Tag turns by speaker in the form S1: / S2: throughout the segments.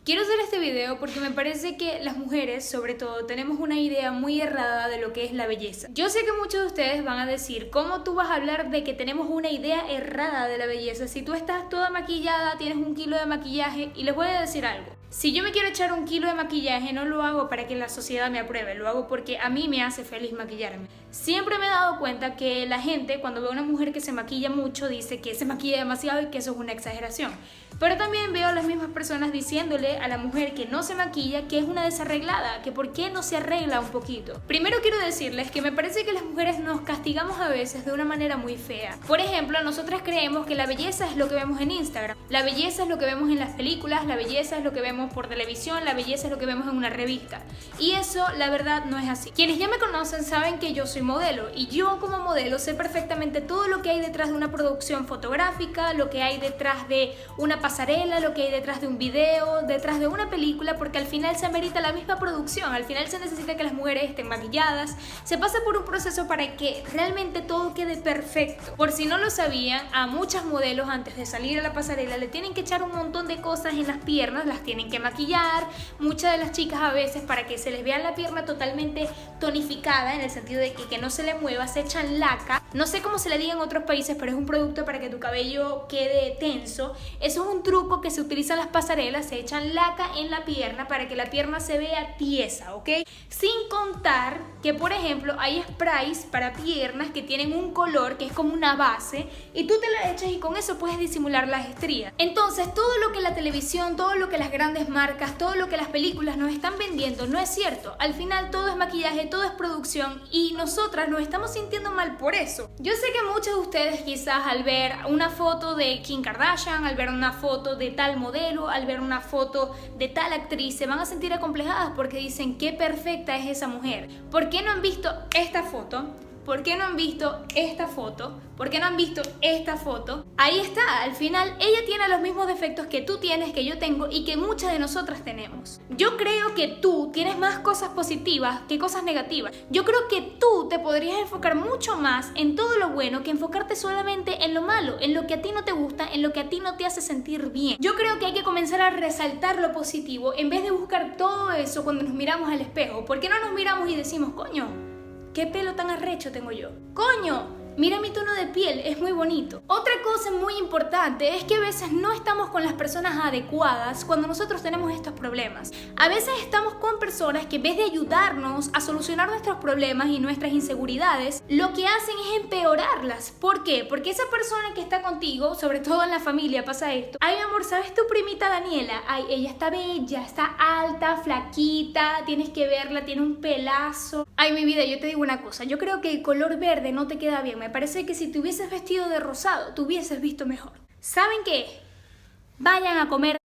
S1: Quiero hacer este video porque me parece que las mujeres, sobre todo, tenemos una idea muy errada de lo que es la belleza. Yo sé que muchos de ustedes van a decir, ¿cómo tú vas a hablar de que tenemos una idea errada de la belleza? Si tú estás toda maquillada, tienes 1 kilo de maquillaje, y les voy a decir algo. Si yo me quiero echar 1 kilo de maquillaje, no lo hago para que la sociedad me apruebe, lo hago porque a mí me hace feliz maquillarme. Siempre me he dado cuenta que la gente, cuando ve a una mujer que se maquilla mucho, dice que se maquilla demasiado y que eso es una exageración. Pero también veo a las mismas personas diciéndole a la mujer que no se maquilla que es una desarreglada, que por qué no se arregla un poquito. Primero quiero decirles que me parece que las mujeres nos castigamos a veces de una manera muy fea. Por ejemplo, nosotras creemos que la belleza es lo que vemos en Instagram, la belleza es lo que vemos en las películas, la belleza es lo que vemos por televisión, la belleza es lo que vemos en una revista. Y eso, la verdad, no es así. Quienes ya me conocen saben que yo soy modelo, y yo como modelo sé perfectamente todo lo que hay detrás de una producción fotográfica, lo que hay detrás de una pasarela, lo que hay detrás de un video, detrás de una película, porque al final se amerita la misma producción, al final se necesita que las mujeres estén maquilladas, se pasa por un proceso para que realmente todo quede perfecto. Por si no lo sabían, a muchas modelos antes de salir a la pasarela le tienen que echar un montón de cosas en las piernas, las tienen que maquillar, muchas de las chicas a veces para que se les vea la pierna totalmente tonificada, en el sentido de que no se le mueva, se echan laca, no sé cómo se le diga en otros países, pero es un producto para que tu cabello quede tenso. Eso es un truco que se utiliza en las pasarelas, se echan laca en la pierna para que la pierna se vea tiesa, ¿ok? Sin contar que, por ejemplo, hay sprays para piernas que tienen un color que es como una base y tú te la echas y con eso puedes disimular las estrías. Entonces, todo lo que la televisión, todo lo que las grandes marcas, todo lo que las películas nos están vendiendo no es cierto. Al final todo es maquillaje, todo es producción y nosotras nos estamos sintiendo mal por eso. Yo sé que muchos de ustedes quizás al ver una foto de Kim Kardashian, al ver una foto de tal modelo, al ver una foto de tal actriz, se van a sentir acomplejadas porque dicen qué perfecta es esa mujer. ¿Por qué no han visto esta foto? ¿Por qué no han visto esta foto? ¿Por qué no han visto esta foto? Ahí está, al final ella tiene los mismos defectos que tú tienes, que yo tengo y que muchas de nosotras tenemos. Yo creo que tú tienes más cosas positivas que cosas negativas. Yo creo que tú te podrías enfocar mucho más en todo lo bueno que enfocarte solamente en lo malo, en lo que a ti no te gusta, en lo que a ti no te hace sentir bien. Yo creo que hay que comenzar a resaltar lo positivo en vez de buscar todo eso cuando nos miramos al espejo. ¿Por qué no nos miramos y decimos, coño, qué pelo tan arrecho tengo yo? ¡Coño! Mira mi tono de piel, es muy bonito. Otra cosa muy importante es que a veces no estamos con las personas adecuadas cuando nosotros tenemos estos problemas. A veces estamos con personas que en vez de ayudarnos a solucionar nuestros problemas y nuestras inseguridades, lo que hacen es empeorarlas. ¿Por qué? Porque esa persona que está contigo, sobre todo en la familia pasa esto. Ay, mi amor, ¿sabes tu primita Daniela? Ay, ella está bella, está alta, flaquita, tienes que verla, tiene un pelazo. Ay, mi vida, yo te digo una cosa, yo creo que el color verde no te queda bien. Me parece que si te hubieses vestido de rosado, te hubieses visto mejor. ¿Saben qué? Vayan a comer.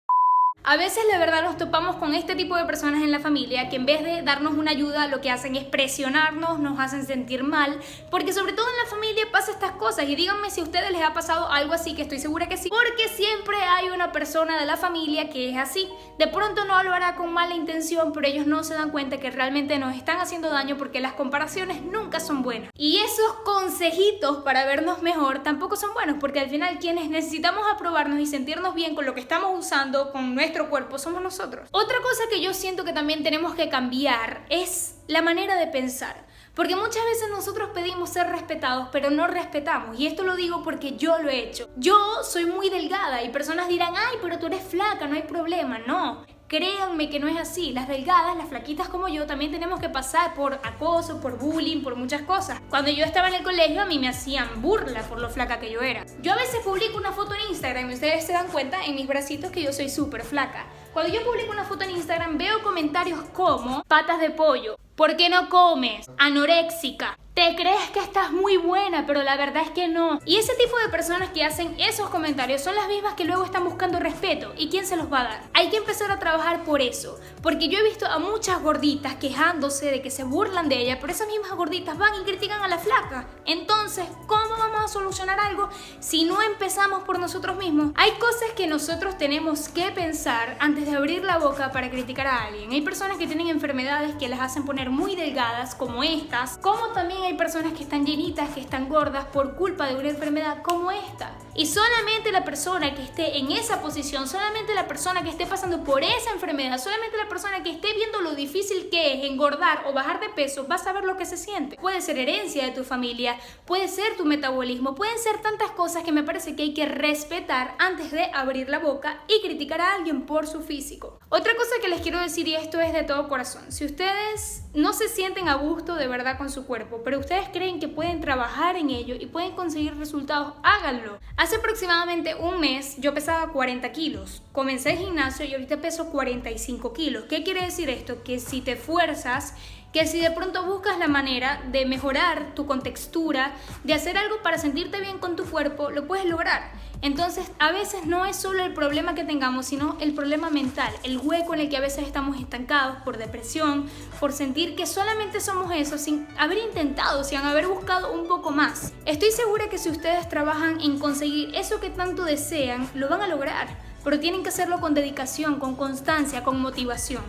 S1: A veces la verdad nos topamos con este tipo de personas en la familia que en vez de darnos una ayuda lo que hacen es presionarnos, nos hacen sentir mal, porque sobre todo en la familia pasa estas cosas y díganme si a ustedes les ha pasado algo así, que estoy segura que sí, porque siempre hay una persona de la familia que es así. De pronto no lo hará con mala intención, pero ellos no se dan cuenta que realmente nos están haciendo daño porque las comparaciones nunca son buenas. Y esos consejitos para vernos mejor tampoco son buenos porque al final quienes necesitamos aprobarnos y sentirnos bien con lo que estamos usando, con nuestro cuerpo, somos nosotros. Otra cosa que yo siento que también tenemos que cambiar es la manera de pensar. Porque muchas veces nosotros pedimos ser respetados, pero no respetamos. Y esto lo digo porque yo lo he hecho. Yo soy muy delgada y personas dirán, ay, pero tú eres flaca, no hay problema. No. Créanme que no es así. Las delgadas, las flaquitas como yo, también tenemos que pasar por acoso, por bullying, por muchas cosas. Cuando yo estaba en el colegio, a mí me hacían burla por lo flaca que yo era. Yo a veces publico una foto en Instagram y ustedes se dan cuenta en mis bracitos que yo soy súper flaca. Cuando yo publico una foto en Instagram, veo comentarios como patas de pollo, ¿por qué no comes? Anoréxica. Te crees que estás muy buena, pero la verdad es que no. Y ese tipo de personas que hacen esos comentarios son las mismas que luego están buscando respeto. ¿Y quién se los va a dar? Hay que empezar a trabajar por eso. Porque yo he visto a muchas gorditas quejándose de que se burlan de ella, pero esas mismas gorditas van y critican a la flaca. Entonces, ¿cómo vamos a solucionar algo si no empezamos por nosotros mismos? Hay cosas que nosotros tenemos que pensar antes de abrir la boca para criticar a alguien. Hay personas que tienen enfermedades que las hacen poner muy delgadas, como estas, como también hay personas que están llenitas, que están gordas por culpa de una enfermedad como esta. Y solamente la persona que esté en esa posición, solamente la persona que esté pasando por esa enfermedad, solamente la persona que esté viendo lo difícil que es engordar o bajar de peso, va a saber lo que se siente. Puede ser herencia de tu familia, puede ser tu metabolismo, pueden ser tantas cosas que me parece que hay que respetar antes de abrir la boca y criticar a alguien por su físico. Otra cosa que les quiero decir, y esto es de todo corazón, si ustedes no se sienten a gusto de verdad con su cuerpo, pero ustedes creen que pueden trabajar en ello y pueden conseguir resultados, háganlo. Hace aproximadamente un mes yo pesaba 40 kilos, comencé el gimnasio y ahorita peso 45 kilos. ¿Qué quiere decir esto? Que si te esfuerzas, que si de pronto buscas la manera de mejorar tu contextura, de hacer algo para sentirte bien con tu cuerpo, lo puedes lograr. Entonces, a veces no es solo el problema que tengamos, sino el problema mental, el hueco en el que a veces estamos estancados por depresión, por sentir que solamente somos eso, sin haber intentado, sin haber buscado un poco más. Estoy segura que si ustedes trabajan en conseguir eso que tanto desean, lo van a lograr, pero tienen que hacerlo con dedicación, con constancia, con motivación.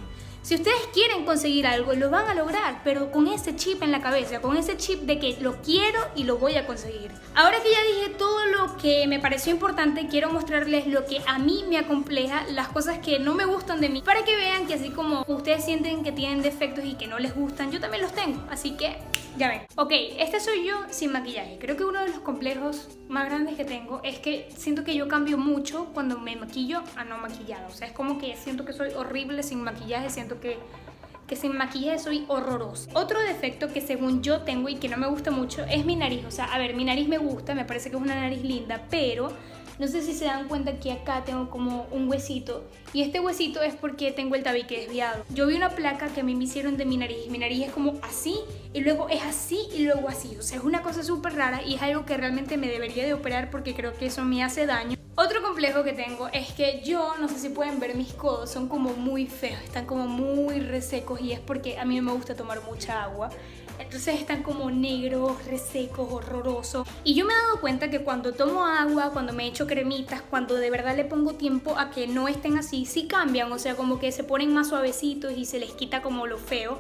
S1: Si ustedes quieren conseguir algo, lo van a lograr, pero con ese chip en la cabeza, con ese chip de que lo quiero y lo voy a conseguir. Ahora que ya dije todo lo que me pareció importante, quiero mostrarles lo que a mí me acompleja, las cosas que no me gustan de mí, para que vean que así como ustedes sienten que tienen defectos y que no les gustan, yo también los tengo, así que ya ven. Ok, este soy yo sin maquillaje. Creo que uno de los complejos más grandes que tengo es que siento que yo cambio mucho cuando me maquillo a no maquillado. O sea, es como que siento que soy horrible sin maquillaje, siento que sin maquillaje soy horroroso. Otro defecto que según yo tengo y que no me gusta mucho es mi nariz. O sea, a ver, mi nariz me gusta, me parece que es una nariz linda, pero no sé si se dan cuenta que acá tengo como un huesito, y este huesito es porque tengo el tabique desviado. Yo vi una placa que a mí me hicieron de mi nariz es como así, y luego es así, y luego así. O sea, es una cosa súper rara y es algo que realmente me debería de operar porque creo que eso me hace daño. Otro complejo que tengo es que yo, no sé si pueden ver mis codos, son como muy feos, están como muy resecos, y es porque a mí me gusta tomar mucha agua. Entonces están como negros, resecos, horrorosos. Y yo me he dado cuenta que cuando tomo agua, cuando me echo cremitas, cuando de verdad le pongo tiempo a que no estén así, sí cambian. O sea, como que se ponen más suavecitos y se les quita como lo feo.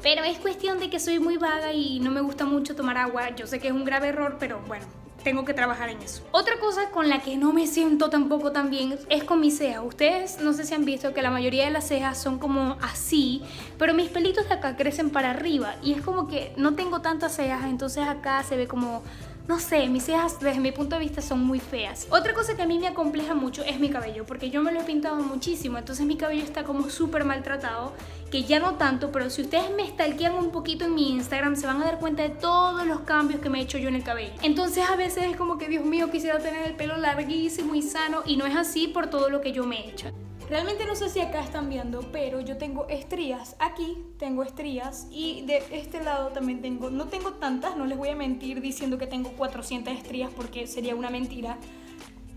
S1: Pero es cuestión de que soy muy vaga y no me gusta mucho tomar agua. Yo sé que es un grave error, pero bueno, tengo que trabajar en eso. Otra cosa con la que no me siento tampoco tan bien es con mis cejas. Ustedes no sé si han visto que la mayoría de las cejas son como así, pero mis pelitos de acá crecen para arriba y es como que no tengo tantas cejas, entonces acá se ve como, no sé, mis cejas desde mi punto de vista son muy feas. Otra cosa que a mí me acompleja mucho es mi cabello, porque yo me lo he pintado muchísimo, entonces mi cabello está como súper maltratado, que ya no tanto, pero si ustedes me stalkean un poquito en mi Instagram se van a dar cuenta de todos los cambios que me he hecho yo en el cabello. Entonces a veces es como que, Dios mío, quisiera tener el pelo larguísimo y sano, y no es así por todo lo que yo me he hecho. Realmente no sé si acá están viendo, pero yo tengo estrías. Aquí tengo estrías y de este lado también tengo, no tengo tantas, no les voy a mentir diciendo que tengo 400 estrías porque sería una mentira,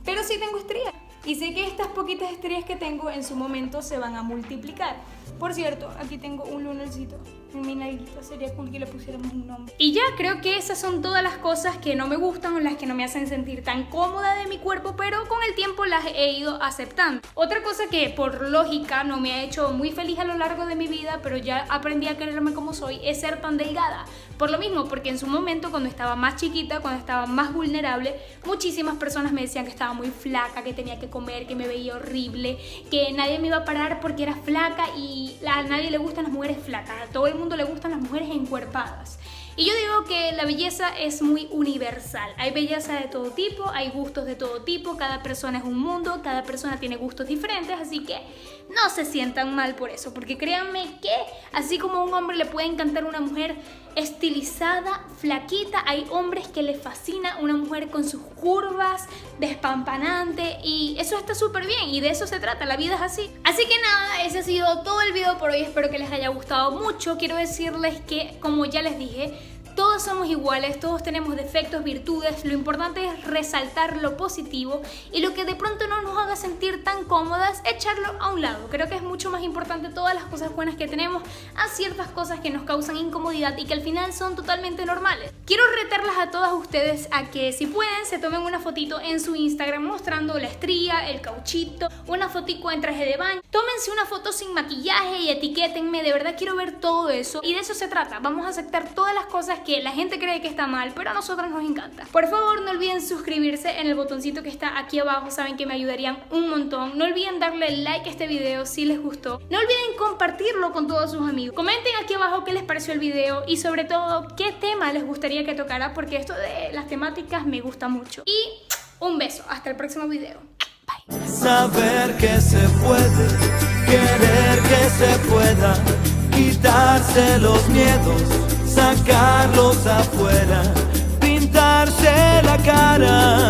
S1: pero sí tengo estrías. Y sé que estas poquitas estrías que tengo en su momento se van a multiplicar. Por cierto, aquí tengo un lunarcito en mi nalguita, sería cool que le pusiéramos un nombre. Y ya, creo que esas son todas las cosas que no me gustan o las que no me hacen sentir tan cómoda de mi cuerpo, pero con el tiempo las he ido aceptando. Otra cosa que por lógica no me ha hecho muy feliz a lo largo de mi vida, pero ya aprendí a quererme como soy, es ser tan delgada. Por lo mismo, porque en su momento, cuando estaba más chiquita, cuando estaba más vulnerable, muchísimas personas me decían que estaba muy flaca, que tenía que comer, que me veía horrible, que nadie me iba a parar porque era flaca, y a nadie le gustan las mujeres flacas, a todo el mundo le gustan las mujeres encuerpadas. Y yo digo que la belleza es muy universal. Hay belleza de todo tipo, hay gustos de todo tipo, cada persona es un mundo, cada persona tiene gustos diferentes, así que no se sientan mal por eso, porque créanme que así como a un hombre le puede encantar una mujer estilizada, flaquita, hay hombres que les fascina una mujer con sus curvas, despampanante, y eso está súper bien y de eso se trata, la vida es así. Así que nada, ese ha sido todo el video por hoy, espero que les haya gustado mucho. Quiero decirles que, como ya les dije, todos somos iguales, todos tenemos defectos, virtudes, lo importante es resaltar lo positivo y lo que de pronto no nos haga sentir tan cómodas, echarlo a un lado. Creo que es mucho más importante todas las cosas buenas que tenemos a ciertas cosas que nos causan incomodidad y que al final son totalmente normales. Quiero retarlas a todas ustedes a que si pueden se tomen una fotito en su Instagram mostrando la estría, el cauchito, una fotico en traje de baño. Tómense una foto sin maquillaje y etiquétenme, de verdad quiero ver todo eso y de eso se trata. Vamos a aceptar todas las cosas que que la gente cree que está mal, pero a nosotros nos encanta. Por favor, no olviden suscribirse en el botoncito que está aquí abajo, saben que me ayudarían un montón. No olviden darle like a este video si les gustó. No olviden compartirlo con todos sus amigos. Comenten aquí abajo qué les pareció el video y sobre todo qué tema les gustaría que tocara, porque esto de las temáticas me gusta mucho. Y un beso, hasta el próximo video. Bye.
S2: Saber que se puede, querer que se pueda, quitarse los miedos, sacarlos afuera, pintarse la cara.